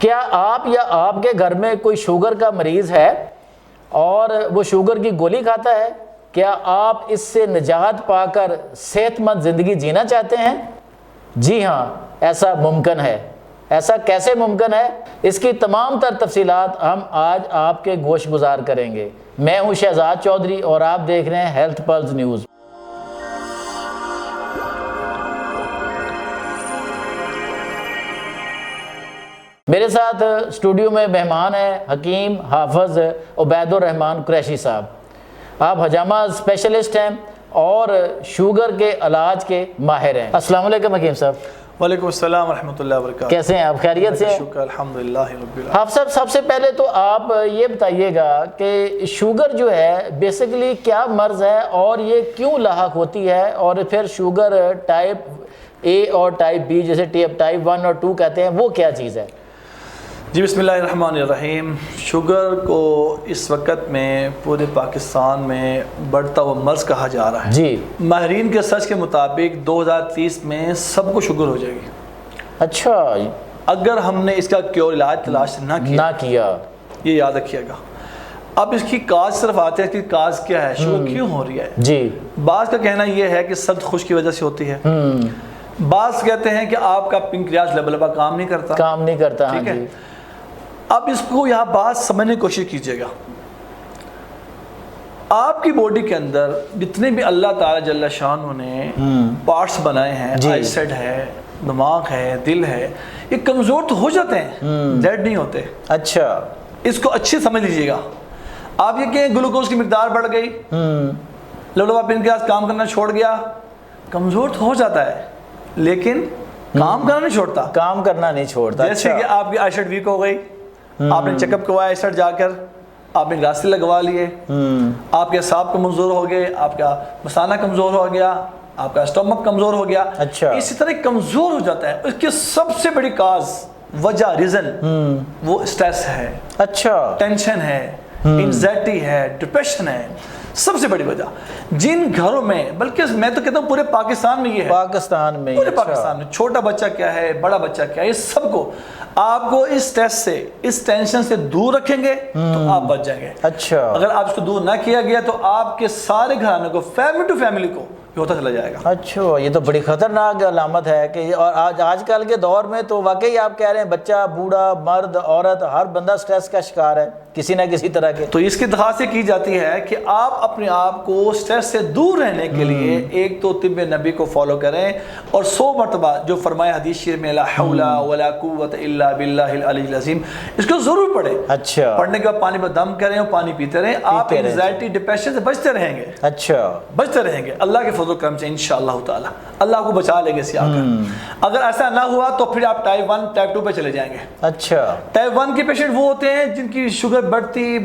کیا آپ یا آپ کے گھر میں کوئی شوگر کا مریض ہے اور وہ شوگر کی گولی کھاتا ہے؟ کیا آپ اس سے نجات پا کر صحت مند زندگی جینا چاہتے ہیں؟ جی ہاں، ایسا ممکن ہے۔ ایسا کیسے ممکن ہے؟ اس کی تمام تر تفصیلات ہم آج آپ کے گوش گزار کریں گے۔ میں ہوں شہزاد چودھری اور آپ دیکھ رہے ہیں ہیلتھ پلس نیوز۔ میرے ساتھ اسٹوڈیو میں مہمان ہیں حکیم حافظ عبید الرحمان قریشی صاحب۔ آپ حجامہ اسپیشلسٹ ہیں اور شوگر کے علاج کے ماہر ہیں۔ السلام علیکم حکیم صاحب۔ وعلیکم السلام ورحمۃ اللہ وبرکاتہ۔ کیسے ہیں آپ؟ خیریت سے ہیں؟ شکر الحمدللہ رب العالمین۔ حافظ صاحب، سب سے پہلے تو آپ یہ بتائیے گا کہ شوگر جو ہے بیسیکلی کیا مرض ہے اور یہ کیوں لاحق ہوتی ہے، اور پھر شوگر ٹائپ اے اور ٹائپ بی جیسے ٹائپ 1 اور 2 کہتے ہیں، وہ کیا چیز ہے؟ جی بسم اللہ الرحمن الرحیم۔ شوگر کو اس وقت میں پورے پاکستان میں بڑھتا ہوا مرض کہا جا رہا ہے۔ جی، ماہرین کے سرچ کے مطابق 2030 میں سب کو شوگر ہو جائے گی اچھا، اگر ہم نے اس کا کیور علاج تلاش نہ کیا۔ یہ یاد رکھیے گا۔ اب اس کی کاز صرف آتے ہیں کہ کاز کیا ہے، شوگر کیوں ہو رہی ہے۔ جی، بعض کا کہنا یہ ہے کہ سرد خشک کی وجہ سے ہوتی ہے، بعض کہتے ہیں کہ آپ کا پنکریاس لبا کام نہیں کرتا۔ ٹھیک ہے، اب اس کو یہاں بات سمجھنے کی کوشش کیجیے گا۔ آپ کی باڈی کے اندر جتنے بھی اللہ تعالیٰ جل شانہ نے پارٹس بنائے ہیں، آئی سیٹ ہے، دماغ ہے، دل ہے، یہ کمزور تو ہو جاتے ہیں، ڈیڈ نہیں ہوتے۔ اچھا، اس کو اچھی سمجھ لیجیے گا۔ آپ یہ کہیں گلوکوز کی مقدار بڑھ گئی، لبا پنکریاس کام کرنا چھوڑ گیا، کمزور تو ہو جاتا ہے لیکن کام کرنا نہیں چھوڑتا۔ جیسے کہ آپ کی آئی سیٹ ویک ہو گئی، آپ نے چیک اپ کروایا آئی سیٹ جا کر، آپ نے گلاسز لگوا لیے، آپ کے اعصاب کمزور ہو گئے، آپ کا مثانہ کمزور ہو گیا، آپ کا اسٹمک کمزور ہو گیا۔ اچھا، اسی طرح کمزور ہو جاتا ہے۔ اس کی سب سے بڑی کاز، وجہ، ریزن وہ اسٹریس ہے، اچھا، ٹینشن ہے، انزائٹی ہے، ڈپریشن ہے۔ سب سے بڑی وجہ جن گھروں میں، بلکہ میں تو کہتا ہوں پورے پاکستان میں یہ ہے، پورے پاکستان میں چھوٹا بچہ کیا ہے، بڑا بچہ کیا ہے، یہ سب کو آپ کو اس اسٹریس سے، اس ٹینشن سے دور رکھیں گے تو آپ بچ جائیں گے۔ اچھا، اگر آپ اس کو دور نہ کیا گیا تو آپ کے سارے گھرانے کو، فیملی ٹو فیملی کو ہوتا چلا جائے گا۔ اچھا، یہ تو بڑی خطرناک علامت ہے کہ اور آج کل کے دور میں تو واقعی آپ کہہ رہے ہیں بچہ، بوڑھا، مرد، عورت، ہر بندہ سٹریس کا شکار ہے کسی نہ کسی طرح کے۔ تو اس کی درخواست کی جاتی ہے کہ آپ اپنے آپ کو سٹریس سے دور رہنے کے لیے ایک تو طب نبی کو فالو کریں اور 100 مرتبہ جو فرمایا حدیث شریف میں لا حول ولا قوت الا باللہ العلی العظیم، اس کو ضرور پڑھیں۔ اچھا، پڑھنے کے بعد پانی پر دم کریں اور پانی پیتے رہیں، آپ انزائٹی ڈپریشن سے بچتے رہیں گے۔ اچھا، بچتے رہیں گے اللہ کے فضل و کرم سے انشاءاللہ تعالی، اللہ کو بچا لے گے اس سے آ کر۔ اگر ایسا نہ ہوا تو پھر آپ ٹائپ 1 ٹائپ 2 پہ چلے جائیں گے۔ اچھا، ٹائپ 1 کے پیشنٹ وہ ہوتے ہیں جن کی شوگر بڑھتی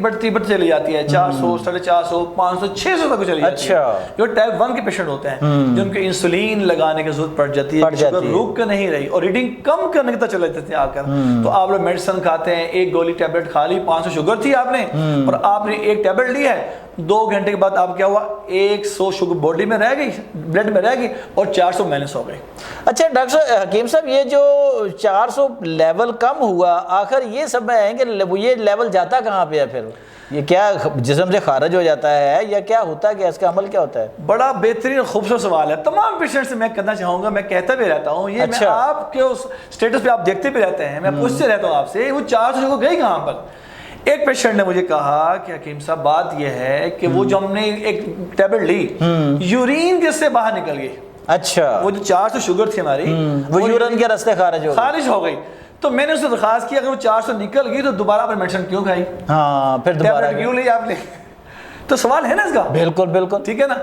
چلی جاتی ہے، 400 450 500 600 تک چلی جاتی ہے۔ جو ٹائپ 1 کے پیشنٹ ہوتے ہیں جن کو انسولین لگانے کی ضرورت پڑ جاتی ہے، شوگر روک کے نہیں رہی اور ریڈنگ کم کرنے کی طرف چلے جاتے ہیں آ کر، تو آپ لوگ میڈیسن کھاتے ہیں، ایک گولی ٹیبلٹ کھا لی، 500 شوگر تھی آپ نے اور آپ نے ایک ٹیبلٹ لی ہے، 2 گھنٹے کے بعد آپ کیا ہوا، 100 شوگر باڈی میں رہ گئی، بلڈ میں رہ گئی اور 400 مائنس ہو گئی۔ اچھا ڈاکٹر صاحب، حکیم صاحب، یہ جو 400 لیول کم ہوا، آخر یہ سب ہے کہ یہ لیول جاتا کہاں پہ ہے؟ پھر یہ کیا جسم سے خارج ہو جاتا ہے یا کیا ہوتا ہے، کہ اس کا عمل کیا ہوتا ہے؟ بڑا بہترین خوبصورت سوال ہے، تمام پیشنٹ سے میں کرنا چاہوں گا، میں کہتا بھی رہتا ہوں یہ، میں آپ کے اس سٹیٹس پہ آپ دیکھتے بھی رہتے ہیں، میں پوچھتے رہتا ہوں آپ سے وہ 400 کو گئی کہاں پر۔ ایک پیشنٹ نے مجھے کہا کہ حکیم صاحب بات یہ ہے کہ وہ جو ہم نے ایک ٹیبلٹ لی، یورین کے سے باہر نکل گئی۔ اچھا، وہ جو 400 شوگر تھی ہماری وہ یورین کے راستے خارج ہو گئی۔ تو میں نے اس سے درخواست کی اگر وہ 400 نکل گئی تو دوبارہ آپ نے میڈیسن کیوں کھائی؟ ہاں، پھر دوبارہ کیوں لی آپ نے؟ تو سوال ہے نا اس کا؟ بالکل ٹھیک ہے نا۔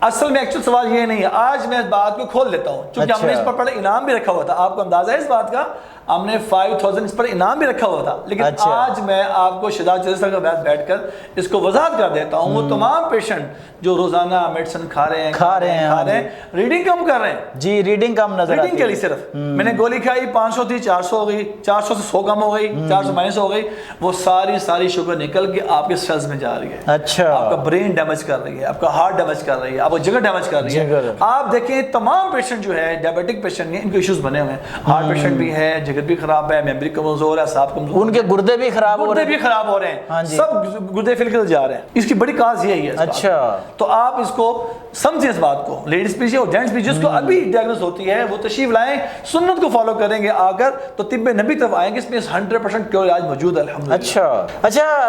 اصل میں ایکچوئل سوال یہ نہیں ہے، آج میں اس بات کو کھول دیتا ہوں چونکہ ہم نے اس پر بڑا انعام بھی رکھا ہوا تھا، آپ کو اندازہ ہے اس بات کا، ہم نے 5000 اس پر انعام بھی رکھا ہوا تھا، لیکن آج میں آپ کو شہزاد چودھری صاحب کے بعد بیٹھ کر اس کو وضاحت کر دیتا ہوں۔ وہ تمام پیشنٹ جو روزانہ میڈیسن کھا رہے ہیں، ریڈنگ کم کر رہے ہیں، جی ریڈنگ کم نظر آتی ہے، ریڈنگ کے لیے صرف میں نے گولی کھائی، 500 تھی 400 ہو گئی، 400 سے 100 کم ہو گئی، 400 مائنس ہو گئی، وہ ساری شوگر نکل کے آپ کے سیلز میں جا رہی ہے۔ اچھا، آپ کا برین ڈیمیج کر رہی ہے، آپ کا ہارٹ ڈیمیج کر رہی ہے، آپ کو جگر ڈیمیج کر رہی ہے۔ آپ دیکھیں تمام پیشنٹ جو ہے ڈائبیٹک پیشنٹ ہیں، ان کے ایشوز بنے ہوئے ہیں، ہارٹ پیشنٹ بھی ہے، جگر بھی خراب ہے, میموری کمزور ہے, اعصاب کمزور, ان کے گردے بھی خراب ہو رہے گردے بھی خراب ہو رہے ہیں, ہاں جی, سب گردے فلکل جا رہے ہیں. اس کی بڑی کاز یہی ہے. اچھا, تو آپ اس کو سمجھیں اس بات کو, لیڈیز پیچھے اور جینٹس بھی جس کو ابھی ڈائگنوز ہوتی ہے وہ تشریف لائیں, سنت کو فالو کریں گے آ کر تو طب نبی طرف آئیں گے, اس میں 100% کیور علاج موجود ہے الحمدللہ. اچھا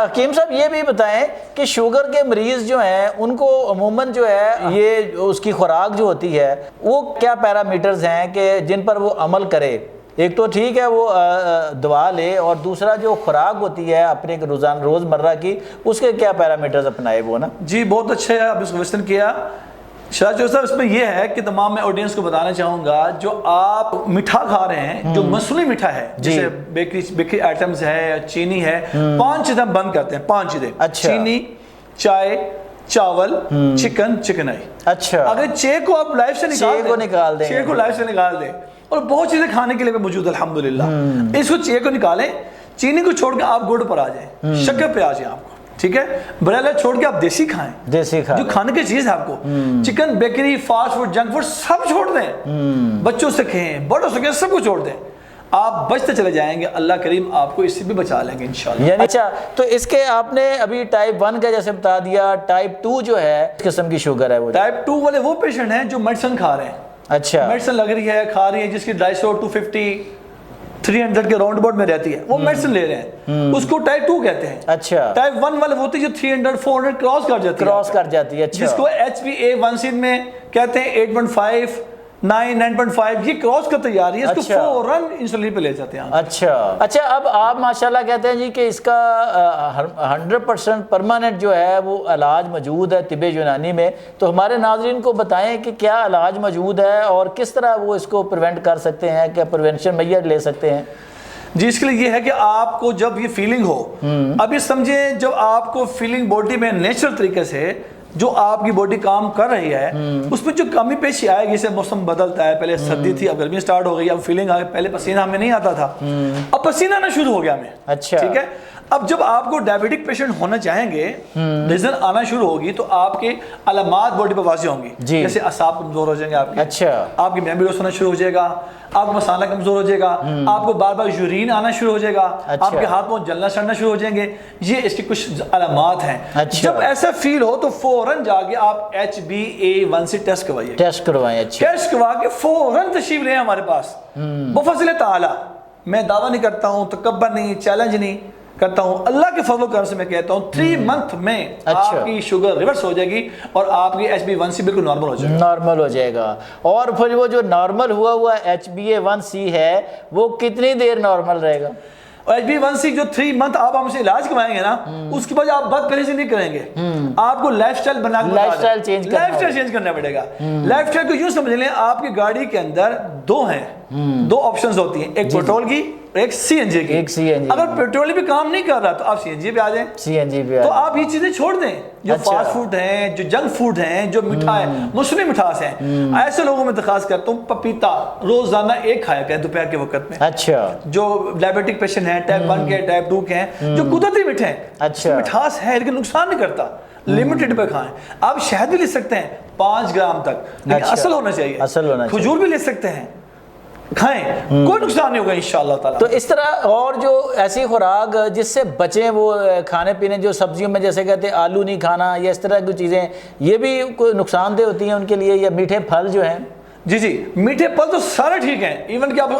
حکیم صاحب یہ بھی بتائیں کہ شوگر کے مریض جو ہیں ان کو عموماً جو ہے یہ اس کی خوراک جو ہوتی ہے وہ کیا پیرامیٹرز ہیں کہ جن پر وہ عمل کرے؟ ایک تو ٹھیک ہے وہ دوا لے, اور دوسرا جو خوراک ہوتی ہے اپنے روزمرہ کی اس کے کیا پیرامیٹرز اپنائے وہ نا. جی بہت اچھا ہے, آپ اس کو کویسچن کیا شاہد صاحب. اس میں یہ ہے کہ تمام میں آڈینس کو بتانا چاہوں گا, جو آپ میٹھا کھا رہے ہیں جو مصنوعی میٹھا ہے جیسے بیکری آئٹمز ہے, چینی ہے, 5 چیزیں بند کرتے ہیں, 5 چیزیں, چینی, چائے, چاول, چکن آئی. اچھا, اگر چھ کو آپ لائف سے نکال دیں, چھ کو لائف سے نکال دیں, اور بہت چیزیں کھانے کے لیے بھی موجود الحمدللہ, اس کو چھ کو نکالیں, چینی کو چھوڑ کے آپ گڑ پر آ جائیں, شکر پہ آ جائیں آپ کو, ٹھیک ہے, بریلا چھوڑ کے آپ دیسی کھائیں, دیسی کھائیں جو کھانے کی چیز ہے آپ کو, chicken, bakery, fast food, junk food سب چھوڑ دیں, بچوں سے کھائیں, بڑوں سے کھائیں, سب کو چھوڑ دیں, آپ بچتے چلے جائیں گے, اللہ کریم آپ کو اس سے بھی بچا لیں گے انشاءاللہ. اچھا, تو اس کے آپ نے ابھی ٹائپ 1 کا جیسے بتا دیا, ٹائپ 2 جو ہے اس قسم کی شوگر ہے وہ ٹائپ 2 والے وہ پیشنٹ ہیں جو میڈیسن کھا رہے ہیں. اچھا, میڈیسن لگ رہی ہے, کھا رہی ہے, جس کی 250, 250, 300 کے راؤنڈ اباؤٹ میں رہتی ہے, وہ میڈیسن لے رہے ہیں, اس کو ٹائپ 2 کہتے ہیں. اچھا, ٹائپ 1 والے ہوتی ہے جو 300, 400 کراس کر جاتی ہے, اچھا, جس کو HbA1c میں کہتے ہیں 8.5, 9.5 یہ کراس کا تیاری ہے, اس کو فوراً انسولین پہ لے جاتے ہیں. اچھا, اب آپ ماشاءاللہ کہتے ہیں جی کہ اس کا 100% پرماننٹ جو ہے وہ علاج موجود ہے طب یونانی میں, تو ہمارے ناظرین کو بتائیں کہ کیا علاج موجود ہے اور کس طرح وہ اس کو پریونٹ کر سکتے ہیں, کیا پریونشن میجر لے سکتے ہیں؟ جی اس کے لیے یہ ہے کہ آپ کو جب یہ فیلنگ ہو, اب یہ سمجھیں جب آپ کو فیلنگ باڈی میں نیچرل طریقے سے جو آپ کی باڈی کام کر رہی ہے اس میں جو کمی پیشی آئے گی, جیسے موسم بدلتا ہے, پہلے سردی تھی اب گرمی سٹارٹ ہو گئی, اب فیلنگ آ گئی, پہلے پسینہ ہمیں نہیں آتا تھا, اب پسینہ آنا شروع ہو گیا ہمیں. اچھا, ٹھیک ہے, اب جب آپ کو ڈائبیٹک پیشنٹ ہونا چاہیں گے, ریزن آنا شروع ہوگی, تو آپ کے علامات باڈی پہ واضح ہوں گی, جیسے اعصاب کمزور ہو جائیں گے آپ کے, اچھا, آپ کی میموری لاس ہونا شروع ہو جائے گا, آپ کا مسالہ کمزور ہو جائے گا, آپ کو بار بار یورین آنا شروع ہو جائے گا, آپ کے ہاتھ پاؤں جلنا سڑنا شروع ہو جائیں گے, یہ اس کی کچھ علامات ہیں. جب ایسا فیل ہو تو فوراً جا کے آپ HbA1c ٹیسٹ کروائیے, ٹیسٹ کروا کے فوراً تشریف لیں ہمارے پاس بفضل تعالی. میں دعویٰ نہیں کرتا ہوں, تکبر نہیں, چیلنج نہیں کرتا ہوں, اللہ کے فضل و کرم سے میں کہتا ہوں 3 منتھ میں آپ کی شوگر ریورس ہو جائے گی اور آپ کی HbA1c بالکل نارمل ہو جائے گا. اور پھر وہ جو نارمل ہوا HbA1c ہے وہ کتنی دیر نارمل رہے گا؟ HbA1c جو 3 منتھ آپ ہم سے علاج کروائیں گے نا, اس کے بعد آپ بد پرہیزی نہیں کریں گے, آپ کو لائف سٹائل بنا کے لائف سٹائل چینج کرنا پڑے گا. لائف سٹائل کو یوں سمجھ لیں, آپ کی گاڑی کے اندر 2 ہیں, 2 آپشنز ہوتی ہیں, ایک پیٹرول کی, ایک CNG کی. اگر پیٹرول بھی کام نہیں کر رہا تو آپ CNG پہ آ جائیں, تو آپ یہ چیزیں چھوڑ دیں جو فاسٹ فوڈ ہیں, جو جنک فوڈ ہیں, جو مٹھا ہے, مصنوعی مٹھاس ہیں. ایسے لوگوں میں درخواست کرتا ہوں پپیتا روزانہ 1 کھایا کریں دوپہر کے وقت میں. اچھا, جو ڈائبیٹک پیشنٹ ہیں, ٹائپ 1 کے, ٹائپ 2 کے ہیں, جو قدرتی میٹھے ہیں, مٹھاس ہے لیکن نقصان نہیں کرتا, لمیٹڈ پہ کھائیں. آپ شہد بھی لے سکتے ہیں 5 گرام تک, لیکن اصل ہونا چاہیے. کھجور بھی لے سکتے ہیں, کھائیں, کوئی نقصان نہیں ہوگا انشاءاللہ تعالی. تو اس طرح اور جو ایسی خوراک جس سے بچیں وہ کھانے پینے, جو سبزیوں میں جیسے کہتے ہیں آلو نہیں کھانا, یا اس طرح کی چیزیں, یہ بھی کوئی نقصان دہ ہوتی ہیں ان کے لیے, یا میٹھے پھل جو ہیں؟ جی میٹھے پھل تو سارے ٹھیک ہیں, ایون کہ اب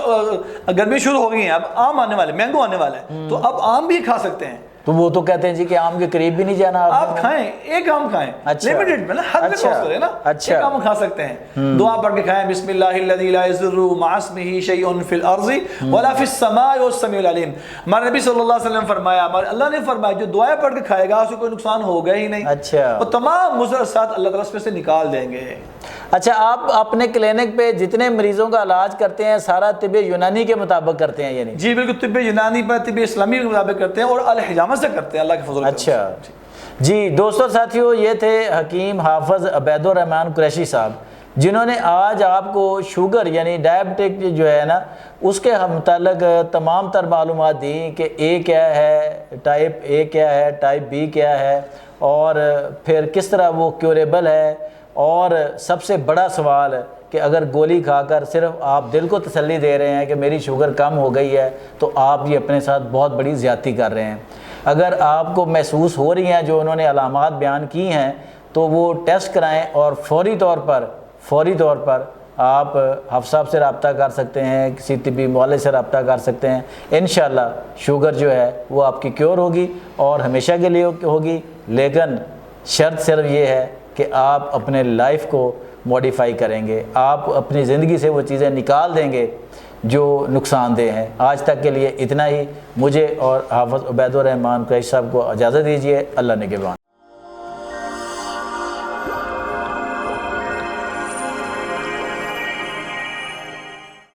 گرمی شروع ہو گئی ہیں, اب آم آنے والے, مینگو آنے والا ہے, تو اب آم بھی کھا سکتے ہیں. تو وہ تو کہتے ہیں جی کہ آم کے قریب بھی نہیں جانا, آپ کھائیں, 1 آم کھائیں, لمیٹڈ میں نا, حد میں کھا کریں نا, 1 آم کھا سکتے ہیں. دعا پڑھ کے کھائیں, بسم اللہ الذی لا یضر مع اسمہ شیء فی الارض ولا فی السماء والسمیع العلیم. ہمارے نبی صلی اللہ علیہ وسلم فرمایا, ہمارے اللہ نے فرمایا, جو دعائیں پڑھ کے کھائے گا اسے کوئی نقصان ہوگا ہی نہیں, اور تمام مضرات اللہ تعالیٰ اس میں سے نکال دیں گے. اچھا, آپ اپنے کلینک پہ جتنے مریضوں کا علاج کرتے ہیں سارا طب یونانی کے مطابق کرتے ہیں یعنی؟ جی بالکل, طب یونانی پر, طب اسلامی کے مطابق کرتے ہیں, اور الحجامہ سے کرتے ہیں اللہ کے فضل. اچھا جی دوستو ساتھیو, یہ تھے حکیم حافظ عبید الرحمن قریشی صاحب, جنہوں نے آج آپ کو شوگر یعنی ڈائبٹک جو ہے نا اس کے متعلق تمام تر معلومات دیں کہ A کیا ہے, ٹائپ A کیا ہے, ٹائپ B کیا ہے, اور پھر کس طرح وہ کیوریبل ہے, اور سب سے بڑا سوال کہ اگر گولی کھا کر صرف آپ دل کو تسلی دے رہے ہیں کہ میری شوگر کم ہو گئی ہے تو آپ یہ اپنے ساتھ بہت بڑی زیادتی کر رہے ہیں۔ اگر آپ کو محسوس ہو رہی ہیں جو انہوں نے علامات بیان کی ہیں تو وہ ٹیسٹ کرائیں، اور فوری طور پر آپ حافظ صاحب سے رابطہ کر سکتے ہیں، کسی طبی معالج سے رابطہ کر سکتے ہیں۔ انشاءاللہ شوگر جو ہے وہ آپ کی کیور ہوگی اور ہمیشہ کے لیے ہوگی، لیکن شرط صرف یہ ہے کہ آپ اپنے لائف کو موڈیفائی کریں گے، آپ اپنی زندگی سے وہ چیزیں نکال دیں گے جو نقصان دہ ہیں۔ آج تک کے لیے اتنا ہی، مجھے اور حافظ عبید الرحمان قریشی صاحب کو اجازت دیجیے۔ اللہ نگہبان۔